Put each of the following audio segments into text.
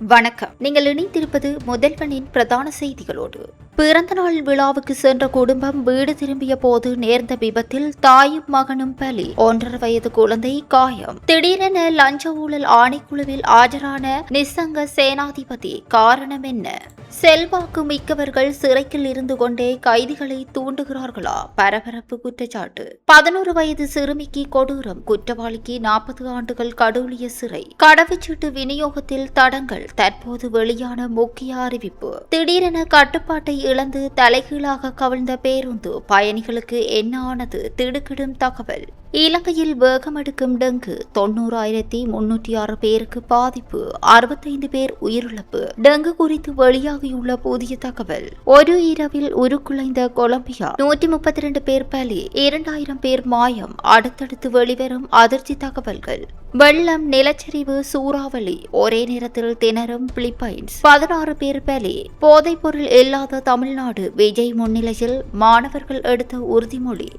வணக்கம். நீங்கள் இணைந்திருப்பது முதல்வனின் பிரதான செய்திகளோடு. பிறந்தநாள் விழாவுக்கு சென்ற குடும்பம் வீடு திரும்பிய போது நேர்ந்த விபத்தில் தாயும் மகனும் பலி. 1.5 வயது குழந்தை காயம். திடீரென லஞ்ச ஊழல் ஆணைக்குழுவில் ஆஜரான நிசங்க சேனாதிபதி. காரணம் என்ன? செல்வாக்கு மிக்கவர்கள் சிறையில் இருந்து கொண்டே கைதிகளை தூண்டுகிறார்களா? பரபரப்பு குற்றச்சாட்டு. 11 வயது சிறுமிக்கு கொடூரம். குற்றவாளிக்கு 40 ஆண்டுகள் கடூழிய சிறை. கடவுச்சீட்டு விநியோகத்தில் தடங்கள். தற்போது வெளியான முக்கிய அறிவிப்பு. திடீரென கட்டுப்பாட்டை இழந்து தலைகீழாக கவிழ்ந்த பேருந்து. பயணிகளுக்கு என்ன ஆனது? திடுக்கிடும் தகவல். இலங்கையில் வேகமெடுக்கும் டெங்கு. 90,306 பேருக்கு பாதிப்பு. 65 பேர் உயிரிழப்பு. டெங்கு குறித்து வெளியாகியுள்ள புதிய தகவல். ஒரு இரவில் உருக்குலைந்த கொலம்பியா. 132 பேர் பலி. 2000 பேர் மாயம். அடுத்தடுத்து வெளிவரும் அதிர்ச்சி தகவல்கள். வெள்ளம், நிலச்சரிவு, சூறாவளி. ஒரே நேரத்தில் திணறும் பிலிப்பைன்ஸ். 16 பேர் பலி. போதைப்பொருள் இல்லாத தமிழ்நாடு. விஜய் முன்னிலையில் மாணவர்கள் எடுத்த உறுதிமொழி.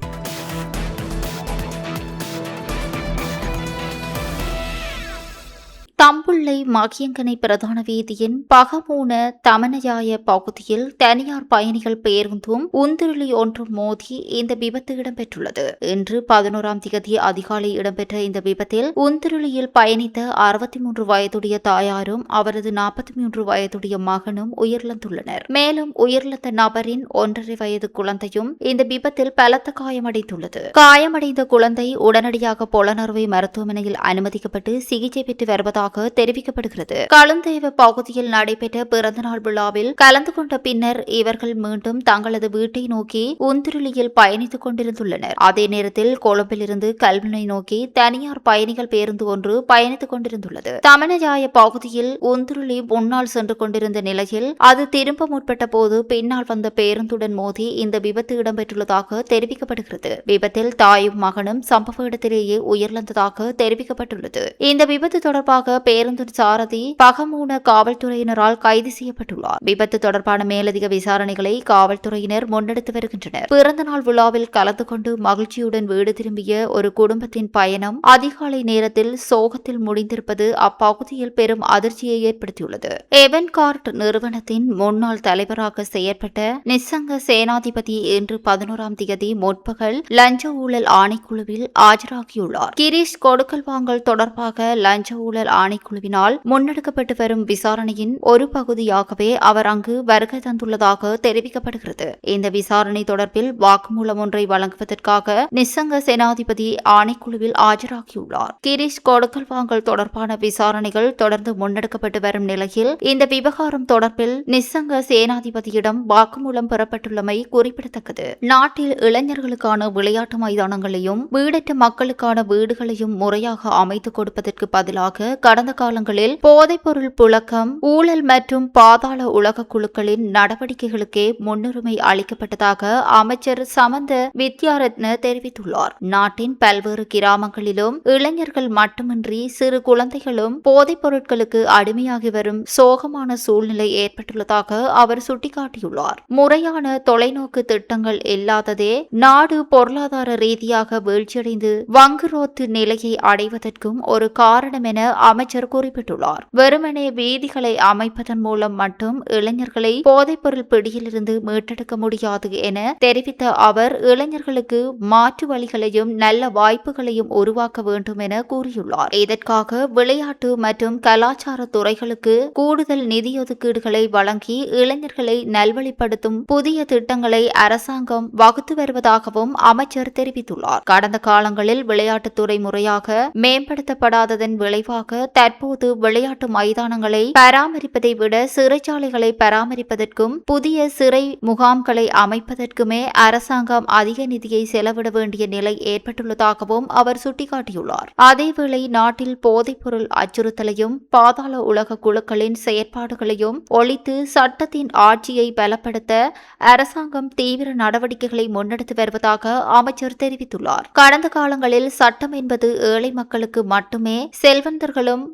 தம்புள்ளை மகியங்கனை பிரதான வீதியின் பகமூன தமனயாய பகுதியில் தனியார் பயணிகள் பேருந்தும் உந்துருளி ஒன்றும் மோதி இந்த விபத்து இடம்பெற்றுள்ளது. இன்று 11ஆம் தேதி அதிகாலை இடம்பெற்ற இந்த விபத்தில் உந்துருளியில் பயணித்த 63 வயதுடைய தாயாரும் அவரது 43 வயதுடைய மகனும் உயிரிழந்துள்ளனர். மேலும் உயிரிழந்த நபரின் 1.5 வயது குழந்தையும் இந்த விபத்தில் பலத்த காயமடைந்துள்ளது. காயமடைந்த குழந்தை உடனடியாக பொலனறுவை மருத்துவமனையில் அனுமதிக்கப்பட்டு சிகிச்சை பெற்று வருவதாக தெரிவிக்கப்படுகிறது. களுந்தேவ பகுதியில் நடைபெற்ற பிறந்தநாள் விழாவில் கலந்து கொண்ட பின்னர் இவர்கள் மீண்டும் தங்களது வீட்டை நோக்கி உந்துருளியில் பயணித்துக் கொண்டிருந்துள்ளனர். அதே நேரத்தில் கொழும்பிலிருந்து கல்முனை நோக்கி தனியார் பயணிகள் பேருந்து ஒன்று பயணித்துக் கொண்டிருந்துள்ளது. தமனஜாய பகுதியில் உந்துருளி முன்னால் சென்று கொண்டிருந்த நிலையில் அது திரும்ப முற்பட்ட போது பின்னால் வந்த பேருந்துடன் மோதி இந்த விபத்து இடம்பெற்றுள்ளதாக தெரிவிக்கப்படுகிறது. விபத்தில் தாயும் மகனும் சம்பவ இடத்திலேயே உயிரிழந்ததாக தெரிவிக்கப்பட்டுள்ளது. இந்த விபத்து தொடர்பாக பேருந்து சாரதி பகமூன காவல்துறையினரால் கைது செய்யப்பட்டுள்ளார். விபத்து தொடர்பான மேலதிக விசாரணைகளை காவல்துறையினர் முன்னெடுத்து வருகின்றனர். பிறந்தநாள் விழாவில் கலந்து கொண்டு மகிழ்ச்சியுடன் வீடு திரும்பிய ஒரு குடும்பத்தின் பயணம் அதிகாலை நேரத்தில் சோகத்தில் முடிந்திருப்பது அப்பகுதியில் பெரும் அதிர்ச்சியை ஏற்படுத்தியுள்ளது. எவன்கார்ட் நிறுவனத்தின் முன்னாள் தலைவராக செயற்பட்ட நிசங்க சேனாதிபதி இன்று 11ஆம் தேதி முற்பகல் லஞ்ச ஊழல் ஆணைக்குழுவில் ஆஜராகியுள்ளார். கிரீஷ் கொடுக்கல் வாங்கல் தொடர்பாக லஞ்ச ஊழல் ஆணைக்குழுவினால் முன்னெடுக்கப்பட்டு வரும் விசாரணையின் ஒரு பகுதியாகவே அவர் அங்கு வருகை தந்துள்ளதாக தெரிவிக்கப்படுகிறது. இந்த விசாரணை தொடர்பில் வாக்குமூலம் ஒன்றை வழங்குவதற்காக நிசங்க சேனாதிபதி ஆணைக்குழுவில் ஆஜராகியுள்ளார். கிரீஷ் கொடுக்கல் வாங்கல் தொடர்பான விசாரணைகள் தொடர்ந்து முன்னெடுக்கப்பட்டு வரும் நிலையில் இந்த விவகாரம் தொடர்பில் நிசங்க சேனாதிபதியிடம் வாக்குமூலம் பெறப்பட்டுள்ளமை குறிப்பிடத்தக்கது. நாட்டில் இளைஞர்களுக்கான விளையாட்டு மைதானங்களையும் வீடற்ற மக்களுக்கான வீடுகளையும் முறையாக அமைத்துக் கொடுப்பதற்கு பதிலாக கடந்த காலங்களில் போதைப்பொருள் புழக்கம், ஊழல் மற்றும் பாதாள உலக குழுக்களின் நடவடிக்கைகளுக்கே முன்னுரிமை அளிக்கப்பட்டதாக அமைச்சர் சமந்த வித்யாரத்ன தெரிவித்துள்ளார். நாட்டின் பல்வேறு கிராமங்களிலும் இளைஞர்கள் மட்டுமின்றி சிறு குழந்தைகளும் போதைப் பொருட்களுக்கு அடிமையாகி வரும் சோகமான சூழ்நிலை ஏற்பட்டுள்ளதாக அவர் சுட்டிக்காட்டியுள்ளார். முறையான தொலைநோக்கு திட்டங்கள் இல்லாததே நாடு பொருளாதார ரீதியாக வீழ்ச்சியடைந்து வங்குரோத்து நிலையை அடைவதற்கும் ஒரு காரணம் என அமைச்சர் குறிப்பிட்டுள்ளார். வெறுமனே வீதிகளை அமைப்பதன் மூலம் மட்டும் இளைஞர்களை போதைப்பொருள் பிடியிலிருந்து மீட்டெடுக்க முடியாது என தெரிவித்த அவர் இளைஞர்களுக்கு மாற்று வழிகளையும் நல்ல வாய்ப்புகளையும் உருவாக்க வேண்டும் என கூறியுள்ளார். இதற்காக விளையாட்டு மற்றும் கலாச்சார துறைகளுக்கு கூடுதல் நிதி ஒதுக்கீடுகளை வழங்கி இளைஞர்களை நல்வழிப்படுத்தும் புதிய திட்டங்களை அரசாங்கம் வகுத்து வருவதாகவும் அமைச்சர் தெரிவித்துள்ளார். கடந்த காலங்களில் விளையாட்டுத்துறை முறையாக மேம்படுத்தப்படாததன் விளைவாக தற்போது விளையாட்டு மைதானங்களை பராமரிப்பதை விட சிறைச்சாலைகளை பராமரிப்பதற்கும் புதிய சிறை முகாம்களை அமைப்பதற்குமே அரசாங்கம் அதிக நிதியை செலவிட வேண்டிய நிலை ஏற்பட்டுள்ளதாகவும் அவர் சுட்டிக்காட்டியுள்ளார். அதேவேளை நாட்டில் போதைப்பொருள் அச்சுறுத்தலையும் பாதாள உலக குழுக்களின் செயற்பாடுகளையும் ஒழித்து சட்டத்தின் ஆட்சியை பலப்படுத்த அரசாங்கம் தீவிர நடவடிக்கைகளை முன்னெடுத்து வருவதாக அமைச்சர் தெரிவித்துள்ளார். கடந்த காலங்களில் சட்டம் என்பது ஏழை மக்களுக்கு மட்டுமே, செல்வந்தர்களும் மேலும்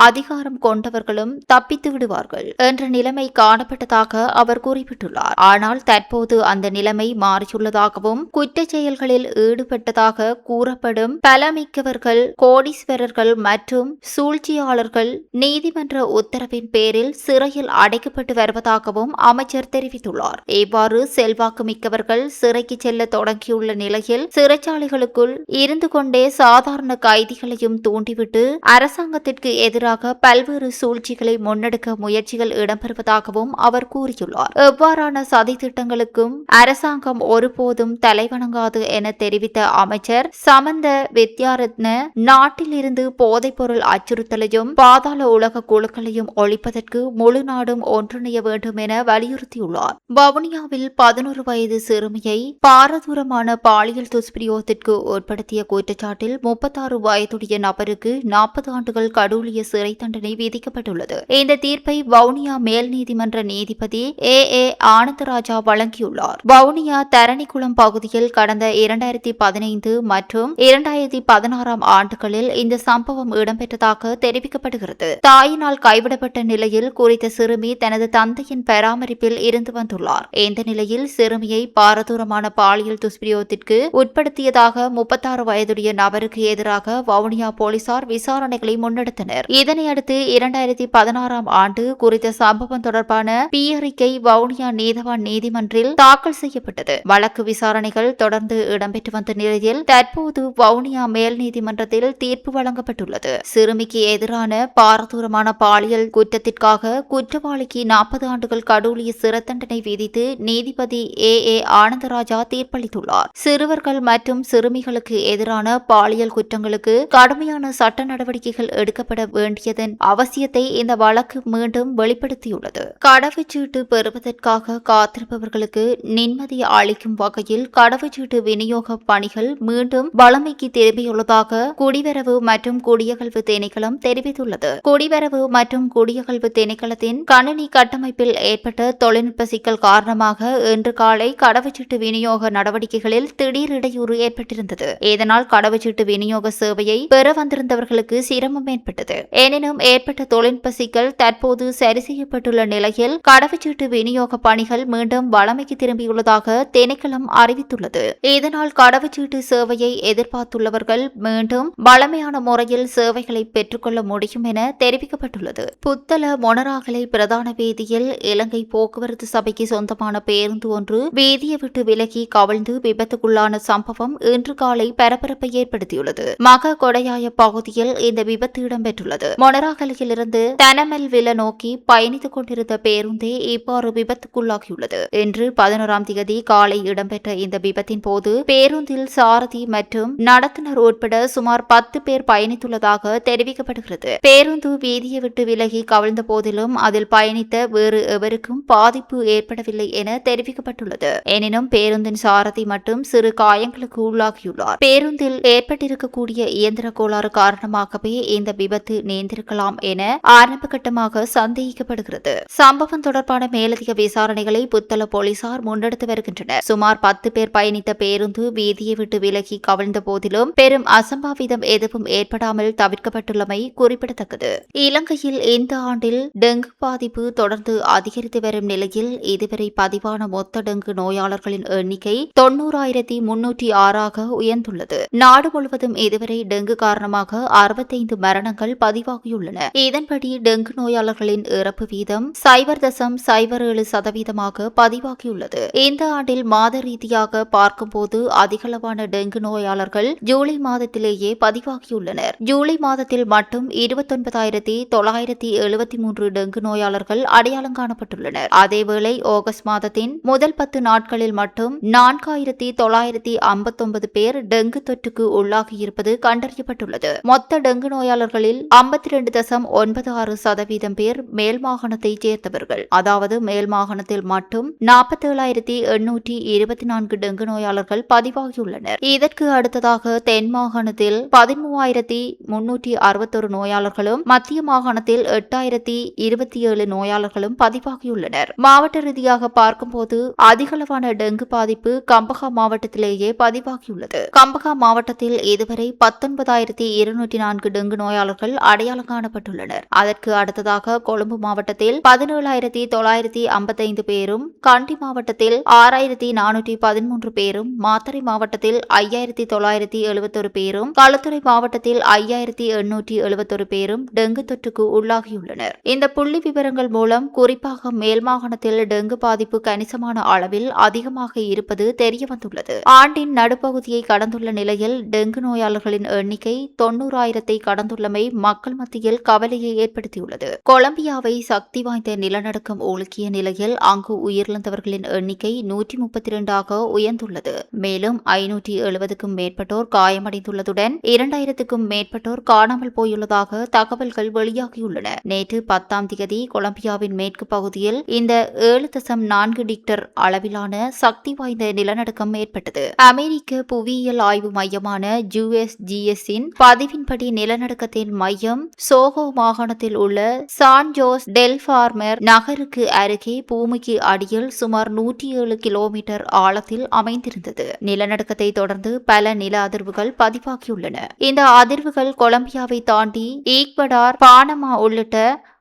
அதிகாரம் கொண்டவர்களும் தப்பித்து விடுவார்கள் என்ற நிலைமை காணப்பட்டதாக அவர் குறிப்பிட்டுள்ளார். ஆனால் தற்போது அந்த நிலைமை மாறியுள்ளதாகவும் குற்றச் செயல்களில் ஈடுபட்டதாக கூறப்படும் பலமிக்கவர்கள், கோடீஸ்வரர்கள் மற்றும் சூழ்ச்சியாளர்கள் நீதிமன்ற உத்தரவின் பேரில் சிறையில் அடைக்கப்பட்டு வருவதாகவும் அமைச்சர் தெரிவித்துள்ளார். இவ்வாறு செல்வாக்கு மிக்கவர்கள் சிறைக்கு செல்ல தொடங்கியுள்ள நிலையில் சிறைச்சாலைகளுக்குள் இருந்து கொண்டே சாதாரண கைதிகளையும் தூண்டிவிட்டு அரசாங்கத்திற்கு எதிராக பல்வேறு சூழ்ச்சிகளை முன்னெடுக்க முயற்சிகள் இடம்பெறுவதாகவும் அவர் கூறியுள்ளார். எவ்வாறான சதி திட்டங்களுக்கும் அரசாங்கம் ஒருபோதும் தலைவணங்காது என தெரிவித்த அமைச்சர் சமந்த வித்யாரத்ன நாட்டில் இருந்து போதைப்பொருள் அச்சுறுத்தலையும் பாதாள உலக குழுக்களையும் ஒழிப்பதற்கு முழு நாடும் ஒன்றிணைய வேண்டும் என வலியுறுத்தியுள்ளார். வவுனியாவில் 11 வயது சிறுமியை பாரதூரமான பாலியல் துஷ்பிரயோகத்திற்கு உட்படுத்திய குற்றச்சாட்டில் 36 வயதுடைய நபருக்கு 40 ஆண்டுகள் கடூழிய சிறை தண்டனை விதிக்கப்பட்டுள்ளது. இந்த தீர்ப்பை வவுனியா மேல் நீதிமன்ற நீதிபதி ஏ ஆனந்தராஜா வழங்கியுள்ளார். வவுனியா தரணிக்குளம் பகுதியில் கடந்த 2015 மற்றும் 2016 ஆண்டுகளில் இந்த சம்பவம் இடம்பெற்றதாக தெரிவிக்கப்படுகிறது. தாயினால் கைவிடப்பட்ட நிலையில் குறித்த சிறுமி தனது தந்தையின் பராமரிப்பில் இருந்து வந்துள்ளார். இந்த நிலையில் சிறுமியை பாரதூரமான பாலியல் துஷ்பிரயோகத்திற்கு உட்படுத்தியதாக 36 வயதுடைய நபருக்கு எதிராக வவுனியா போலீசார் விசாரணைகளை முன்னெடுத்தனர். இதனையடுத்து 2016 ஆண்டு குறித்த சம்பவம் தொடர்பான அறிக்கை வவுனியா நீதவான் நீதிமன்றில் தாக்கல் செய்யப்பட்டது. வழக்கு விசாரணைகள் தொடர்ந்து இடம்பெற்று வந்த நிலையில் தற்போது வவுனியா மேல் நீதிமன்றத்தில் தீர்ப்பு வழங்கப்பட்டுள்ளது. சிறுமிக்கு எதிரான பாரதூரமான பாலியல் குற்றத்திற்காக குற்றவாளிக்கு 40 ஆண்டுகள் கடூழிய சிறை தண்டனை விதித்து நீதிபதி ஏ ஆனந்தராஜா தீர்ப்பளித்துள்ளார். சிறுவர்கள் மற்றும் சிறுமிகளுக்கு எதிரான பாலியல் குற்றங்களுக்கு கடுமையான சட்ட நடவடிக்கைகள் எடுக்கப்பட வேண்டியதன் அவசியத்தை இந்த வழக்கு மீண்டும் வெளிப்படுத்தியுள்ளது. கடவுச்சீட்டு பெறுவதற்காக காத்திருப்பவர்களுக்கு நிம்மதி அளிக்கும் வகையில் கடவுச்சீட்டு விநியோக பணிகள் மீண்டும் வழமைக்கு திரும்பியுள்ளதாக குடிவரவு மற்றும் குடியகல்வு திணைக்களம் தெரிவித்துள்ளது. குடிவரவு மற்றும் குடியகல்வு திணைக்களத்தின் கணினி கட்டமைப்பில் ஏற்பட்ட தொழில்நுட்ப சிக்கல் காரணமாக இன்று காலை கடவுச்சீட்டு விநியோக நடவடிக்கைகளில் திடீர் இடையூறு ஏற்பட்டிருந்தது. இதனால் கடவுச்சீட்டு விநியோக சேவையை பெற வந்திருந்தவர்களுக்கு சிரமம் ஏற்பட்டது. எனினும் ஏற்பட்ட தொழில்நுட்ப சிக்கல் தற்போது சரி செய்யப்பட்டுள்ள நிலையில் கடவுச்சீட்டு விநியோக பணிகள் மீண்டும் வழமைக்கு திரும்பியுள்ளதாக திணைக்களம் அறிவித்துள்ளது. இதனால் கடவுச்சீட்டு சேவையை எதிர்பார்த்துள்ளவர்கள் மீண்டும் வழமையான முறையில் சேவைகளை பெற்றுக்கொள்ள முடியும் என தெரிவிக்கப்பட்டுள்ளது. புத்தள மொனராகலை பிரதான வீதியில் இலங்கை போக்குவரத்து சபைக்கு சொந்தமான பேருந்து ஒன்று வீதியை விட்டு விலகி கவிழ்ந்து விபத்துக்குள்ளான சம்பவம் இன்று காலை பரபரப்பை ஏற்படுத்தியுள்ளது. மக கொடையாய பகுதியில் இந்த விபத்து இடம்பெற்றுள்ளது. மொனராகலையிலிருந்து தனமெல்வில நோக்கி பயணித்துக் கொண்டிருந்த பேருந்தே இவ்வாறு விபத்துக்குள்ளாகியுள்ளது. இன்று 11ஆம் தேதி காலை இடம்பெற்ற இந்த விபத்தின் போது பேருந்தில் சாரதி மற்றும் நடத்துனர் உட்பட சுமார் 10 பேர் பயணித்துள்ளதாக தெரிவிக்கப்படுகிறது. பேருந்து வீதியை விட்டு விலகி கவிழ்ந்த போதிலும் அதில் பயணித்த வேறு எவருக்கும் பாதிப்பு ஏற்படவில்லை என தெரிவிக்கப்பட்டுள்ளது. எனினும் பேருந்தின் சாரதி மட்டும் சிறு காயங்களுக்கு உள்ளாகியுள்ளார். பேருந்தில் ஏற்பட்டிருக்கக்கூடிய இயந்திர கோளாறு காரணமாகவே இந்த விபத்து நேர்ந்திருக்கலாம் என ஆரம்ப கட்டமாக சந்தேகிக்கப்படுகிறது. சம்பவம் தொடர்பான மேலதிக விசாரணைகளை புத்தள போலீசார் முன்னெடுத்து வருகின்றனர். சுமார் 10 பேர் பயணித்த பேருந்து வீதியை விட்டு விலகி கவிழ்ந்த போதிலும் பெரும் அசம்பாவிதம் எதுவும் ஏற்படாமல் தவிர்க்கப்பட்டுள்ளமை குறிப்பிடத்தக்கது. இலங்கையில் இந்த ஆண்டில் டெங்கு பாதிப்பு தொடர்ந்து அதிகரித்து வரும் நிலையில் இதுவரை பதிவான மொத்த டெங்கு நோயாளர்களின் எண்ணிக்கை 90,306 உயர்ந்துள்ளது. நாடு முழுவதும் இதுவரை டெங்கு காரணமாக 65 மரணங்கள் பதிவாகியுள்ளன. இதன்படி டெங்கு நோயாளர்களின் இறப்பு வீதம் 0.07% பதிவாகியுள்ளது. இந்த ஆண்டில் மாத ரீதியாக பார்க்கும்போது அதிகளவான டெங்கு நோயாளர்கள் ஜூலை மாதத்திலேயே பதிவாகியுள்ளனர். ஜூலை மாதத்தில் மட்டும் 29,973 டெங்கு நோயாளர்கள் அடையாளம் காணப்பட்டுள்ளனர். அதேவேளை ஆகஸ்ட் மாதத்தின் முதல் 10 நாட்களில் மட்டும் 4,959 பேர் டெங்கு தொற்றுக்கு உள்ளாகியிருப்பது கண்டறியப்பட்டுள்ளது. மொத்த டெங்கு நோயாளர்களில் 52.96% பேர் மேல் மாகாணத்தைச் சேர்ந்தவர்கள். அதாவது மேல் மாகாணத்தில் மட்டும் 47,824 டெங்கு நோயாளர்கள் பதிவாகியுள்ளனர். இதற்கு அடுத்ததாக தென் மாகாணத்தில் 13,361 நோயாளர்களும் மத்திய மாகாணத்தில் 8,027 நோயாளர்களும் பதிவாகியுள்ளனர். மாவட்ட ரீதியாக பார்க்கும்போது அதிகளவான டெங்கு பாதிப்பு கம்பஹா மாவட்டத்திலேயே பதிவாகியுள்ளது. கம்பஹா மாவட்டத்தில் இதுவரை 19,204 டெங்கு நோயாளர்கள் நோயாளர்கள் அடையாளம் காணப்பட்டுள்ளனர். அதற்கு அடுத்ததாக கொழும்பு மாவட்டத்தில் 17,955 பேரும், கண்டி மாவட்டத்தில் 6,413 பேரும், மாத்தறை மாவட்டத்தில் 5,971 பேரும், களுத்துறை மாவட்டத்தில் 5,871 பேரும் டெங்கு தொற்றுக்கு உள்ளாகியுள்ளனர். இந்த புள்ளி விவரங்கள் மூலம் குறிப்பாக மேல் மாகாணத்தில் டெங்கு பாதிப்பு கணிசமான அளவில் அதிகமாக இருப்பது தெரியவந்துள்ளது. ஆண்டின் நடுப்பகுதியை கடந்துள்ள நிலையில் டெங்கு நோயாளர்களின் எண்ணிக்கை 90,000 கடந்துள்ளமை மக்கள் மத்தியில் கவலையை ஏற்படுத்தியுள்ளது. கொலம்பியாவை சக்தி வாய்ந்த நிலநடுக்கம் உலுக்கிய நிலையில் அங்கு உயிரிழந்தவர்களின் எண்ணிக்கை 132 உயர்ந்துள்ளது. மேலும் 570க்கும் மேற்பட்டோர் காயமடைந்துள்ளதுடன் 2,000க்கும் மேற்பட்டோர் காணாமல் போயுள்ளதாக தகவல்கள் வெளியாகியுள்ளன. நேற்று 10ஆம் திகதி கொலம்பியாவின் மேற்கு பகுதியில் இந்த 7.4 டிக்டர் அளவிலான சக்தி வாய்ந்த நிலநடுக்கம் ஏற்பட்டது. அமெரிக்க புவியியல் ஆய்வு மையமான USGS-இன் பதிவின்படி நிலநடுக்கத்தின் மையம் சோகோ மாகாணத்தில் உள்ள சான் ஜோஸ் டெல் ஃபார்மர் நகருக்கு அருகே பூமிக்கு அடியில் சுமார் 107 கிலோமீட்டர் ஆழத்தில் அமைந்திருந்தது. நிலநடுக்கத்தை தொடர்ந்து பல நில அதிர்வுகள் பதிவாகியுள்ளன. இந்த அதிர்வுகள் கொலம்பியாவை தாண்டி ஈக்வடார், பானமா உள்ளிட்ட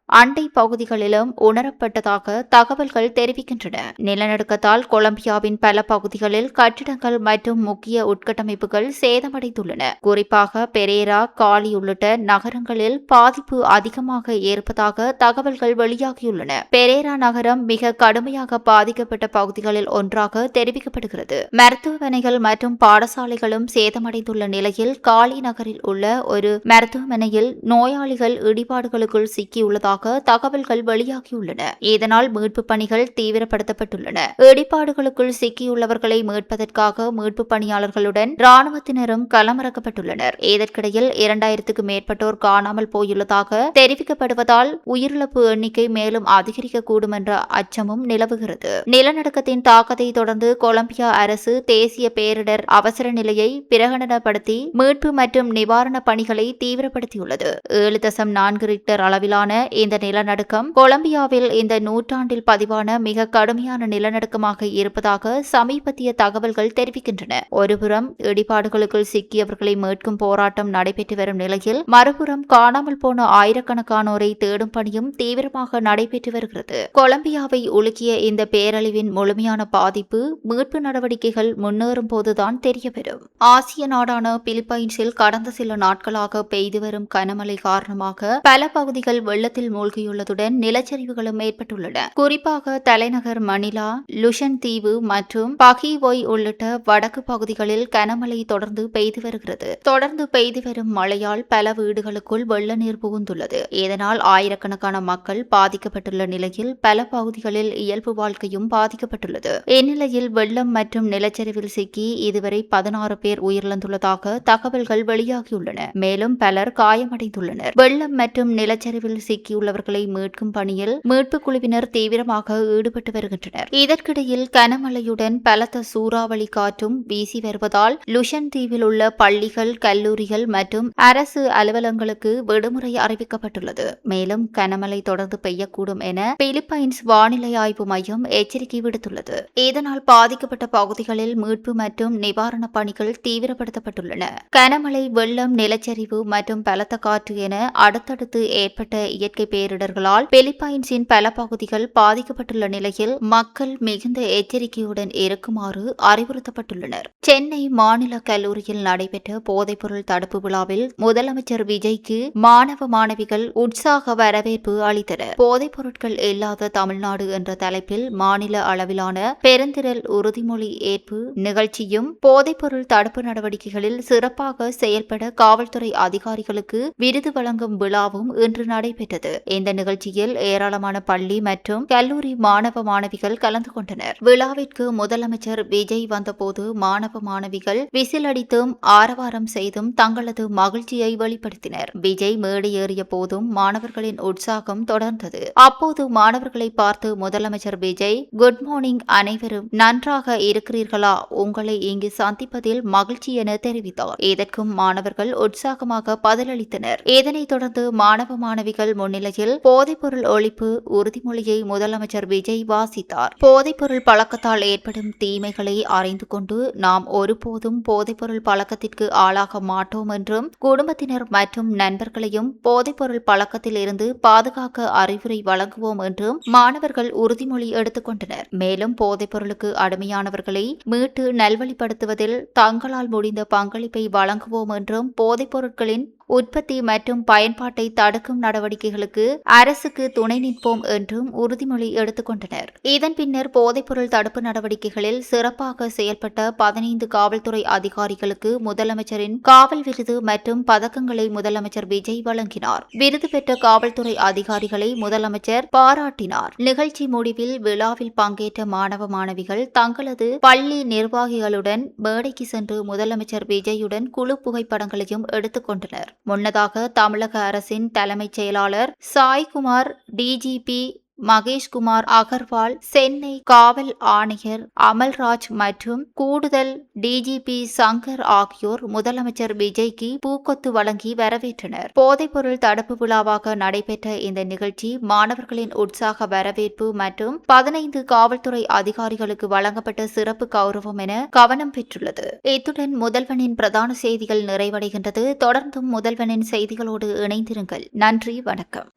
அண்டை பகுதிகளிலும் உணரப்பட்டதாக தகவல்கள் தெரிவிக்கின்றன. நிலநடுக்கத்தால் கொலம்பியாவின் பல பகுதிகளில் கட்டிடங்கள் மற்றும் முக்கிய உட்கட்டமைப்புகள் சேதமடைந்துள்ளன. குறிப்பாக பெரேரா, காலி உள்ளிட்ட நகரங்களில் பாதிப்பு அதிகமாக இருப்பதாக தகவல்கள் வெளியாகியுள்ளன. பெரேரா நகரம் மிக கடுமையாக பாதிக்கப்பட்ட பகுதிகளில் ஒன்றாக தெரிவிக்கப்படுகிறது. மருத்துவமனைகள் மற்றும் பாடசாலைகளும் சேதமடைந்துள்ள நிலையில் காலி நகரில் உள்ள ஒரு மருத்துவமனையில் நோயாளிகள் இடிபாடுகளுக்குள் சிக்கியுள்ளதாக தகவல்கள் வெளியாகியுள்ளன. இதனால் மீட்பு பணிகள் தீவிரப்படுத்தப்பட்டுள்ளன. இடிபாடுகளுக்குள் சிக்கியுள்ளவர்களை மீட்பதற்காக மீட்பு பணியாளர்களுடன் ராணுவத்தினரும் களமிறக்கப்பட்டுள்ளனர். இதற்கிடையில் 2,000க்கும் மேற்பட்டோர் காணாமல் போயுள்ளதாக தெரிவிக்கப்படுவதால் உயிரிழப்பு எண்ணிக்கை மேலும் அதிகரிக்கக்கூடும் என்ற அச்சமும் நிலவுகிறது. நிலநடுக்கத்தின் தாக்கத்தை தொடர்ந்து கொலம்பியா அரசு தேசிய பேரிடர் அவசர நிலையை பிரகடனப்படுத்தி மீட்பு மற்றும் நிவாரண பணிகளை தீவிரப்படுத்தியுள்ளது. 7.4 ரிக்டர் அளவிலான இந்த நிலநடுக்கம் கொலம்பியாவில் இந்த நூற்றாண்டில் பதிவான மிக கடுமையான நிலநடுக்கமாக இருப்பதாக சமீபத்திய தகவல்கள் தெரிவிக்கின்றன. ஒருபுறம் இடிபாடுகளுக்குள் சிக்கியவர்களை மீட்கும் போராட்டம் நடைபெற்று வரும் நிலையில், மறுபுறம் காணாமல் போன ஆயிரக்கணக்கானோரை தேடும் பணியும் தீவிரமாக நடைபெற்று வருகிறது. கொலம்பியாவை உலுக்கிய இந்த பேரழிவின் முழுமையான பாதிப்பு மீட்பு நடவடிக்கைகள் முன்னேறும் போதுதான் தெரியவரும். ஆசிய நாடான பிலிப்பைன்ஸில் கடந்த சில நாட்களாக பெய்து வரும் கனமழை காரணமாக பல பகுதிகள் வெள்ளத்தில் மூழ்கியுள்ளதுடன் நிலச்சரிவுகளும் ஏற்பட்டுள்ளன. குறிப்பாக தலைநகர் மணிலா, லுஷன் தீவு மற்றும் பகிவோய் உள்ளிட்ட வடக்கு பகுதிகளில் கனமழை தொடர்ந்து பெய்து வருகிறது. தொடர்ந்து பெய்து வரும் மழையால் பல வீடுகளுக்குள் வெள்ள நீர் புகுந்துள்ளது. இதனால் ஆயிரக்கணக்கான மக்கள் பாதிக்கப்பட்டுள்ள நிலையில் பல பகுதிகளில் இயல்பு வாழ்க்கையும் பாதிக்கப்பட்டுள்ளது. இந்நிலையில் வெள்ளம் மற்றும் நிலச்சரிவில் சிக்கி இதுவரை 16 பேர் உயிரிழந்துள்ளதாக தகவல்கள் வெளியாகியுள்ளன. மேலும் பலர் காயமடைந்துள்ளனர். வெள்ளம் மற்றும் நிலச்சரிவில் சிக்கியுள்ளவர்களை மீட்கும் பணியில் மீட்பு குழுவினர் தீவிரமாக ஈடுபட்டு வருகின்றனர். இதற்கிடையில் கனமழையுடன் பலத்த சூறாவளி காற்றும் வீசி வருவதால் லுஷன் தீவில் உள்ள பள்ளிகள், கல்லூரிகள் மற்றும் அரசு அலுவலங்களுக்கு விடுமுறை அறிவிக்கப்பட்டுள்ளது. மேலும் கனமழை தொடர்ந்து பெய்யக்கூடும் என பிலிப்பைன்ஸ் வானிலை ஆய்வு மையம் எச்சரிக்கை விடுத்துள்ளது. இதனால் பாதிக்கப்பட்ட பகுதிகளில் மீட்பு மற்றும் நிவாரண பணிகள் தீவிரப்படுத்தப்பட்டுள்ளன. கனமழை, வெள்ளம், நிலச்சரிவு மற்றும் பலத்த காற்று என அடுத்தடுத்து ஏற்பட்ட இயற்கை பேரிடர்களால் பிலிப்பைன்ஸின் பல பகுதிகள் பாதிக்கப்பட்டுள்ள நிலையில் மக்கள் மிகுந்த எச்சரிக்கையுடன் இருக்குமாறு அறிவுறுத்தப்பட்டுள்ளனர். சென்னை மாநில கல்லூரியில் நடைபெற்ற போதைப்பொருள் தடுப்பு விழாவில் முதலமைச்சர் விஜய்க்கு மாணவ மாணவிகள் உற்சாக வரவேற்பு அளித்தனர். போதைப் பொருட்கள் இல்லாத தமிழ்நாடு என்ற தலைப்பில் மாநில அளவிலான பெருந்திரள் உறுதிமொழி ஏற்பு நிகழ்ச்சியும், போதைப்பொருள் தடுப்பு நடவடிக்கைகளில் சிறப்பாக செயல்பட காவல்துறை அதிகாரிகளுக்கு விருது வழங்கும் விழாவும் இன்று நடைபெற்றது. இந்த நிகழ்ச்சியில் ஏராளமான பள்ளி மற்றும் கல்லூரி மாணவ மாணவிகள் கலந்து கொண்டனர். விழாவிற்கு முதலமைச்சர் விஜய் வந்தபோது மாணவ மாணவிகள் விசில் அடித்தும் ஆரவாரம் செய்தும் தங்களது மகிழ்ச்சியை வெளிப்படுத்தினர். விஜய் மேடை ஏறிய போதும் மாணவர்களின் உற்சாகம் தொடர்ந்தது. அப்போது மாணவர்களை பார்த்து முதலமைச்சர் விஜய், குட் மார்னிங், அனைவரும் நன்றாக இருக்கிறீர்களா? உங்களை இங்கு சந்திப்பதில் மகிழ்ச்சி என தெரிவித்தார். இதற்கும் மாணவர்கள் உற்சாகமாக பதிலளித்தனர். இதனைத் தொடர்ந்து மாணவ மாணவிகள் முன்னிலையில் தலைமையில் போதைப்பொருள் ஒழிப்பு உறுதிமொழியை முதலமைச்சர் விஜய் வாசித்தார். போதைப்பொருள் பழக்கத்தால் ஏற்படும் தீமைகளை அறிந்து கொண்டு நாம் ஒருபோதும் போதைப்பொருள் பழக்கத்திற்கு ஆளாக மாட்டோம் என்றும் குடும்பத்தினர் மற்றும் நண்பர்களையும் போதைப்பொருள் பழக்கத்தில் இருந்து பாதுகாக்க அறிவுரை வழங்குவோம் என்றும் மாணவர்கள் உறுதிமொழி எடுத்துக் கொண்டனர். மேலும் போதைப்பொருளுக்கு அடிமையானவர்களை மீட்டு நல்வழிப்படுத்துவதில் தங்களால் முடிந்த பங்களிப்பை வழங்குவோம் என்றும் போதைப் பொருட்களின் உற்பத்தி மற்றும் பயன்பாட்டை தடுக்கும் நடவடிக்கைகளுக்கு அரசுக்கு துணை நிற்போம் என்றும் உறுதிமொழி எடுத்துக் கொண்டனர். இதன் பின்னர் போதைப்பொருள் தடுப்பு நடவடிக்கைகளில் சிறப்பாக செயல்பட்ட 15 காவல்துறை அதிகாரிகளுக்கு முதலமைச்சரின் காவல் விருது மற்றும் பதக்கங்களை முதலமைச்சர் விஜய் வழங்கினார். விருது பெற்ற காவல்துறை அதிகாரிகளை முதலமைச்சர் பாராட்டினார். நிகழ்ச்சி முடிவில் விழாவில் பங்கேற்ற மாணவ மாணவிகள் தங்களது பள்ளி நிர்வாகிகளுடன் மேடைக்கு சென்று முதலமைச்சர் விஜயுடன் குழு புகைப்படங்களையும் எடுத்துக் கொண்டனர். முன்னதாக தமிழக அரசின் தலைமைச் செயலாளர் சாய்குமார், டிஜிபி மகேஷ்குமார் அகர்வால், சென்னை காவல் ஆணையர் அமல்ராஜ் மற்றும் கூடுதல் டிஜிபி சங்கர் ஆகியோர் முதலமைச்சர் விஜய்க்கு பூக்கொத்து வழங்கி வரவேற்றனர். போதைப்பொருள் தடுப்பு விழாவாக நடைபெற்ற இந்த நிகழ்ச்சி மாணவர்களின் உற்சாக வரவேற்பு மற்றும் 15 காவல்துறை அதிகாரிகளுக்கு வழங்கப்பட்ட சிறப்பு கௌரவம் என கவனம் பெற்றுள்ளது. இத்துடன் முதல்வனின் பிரதான செய்திகள் நிறைவடைகின்றது. தொடர்ந்தும் முதல்வனின் செய்திகளோடு இணைந்திருங்கள். நன்றி, வணக்கம்.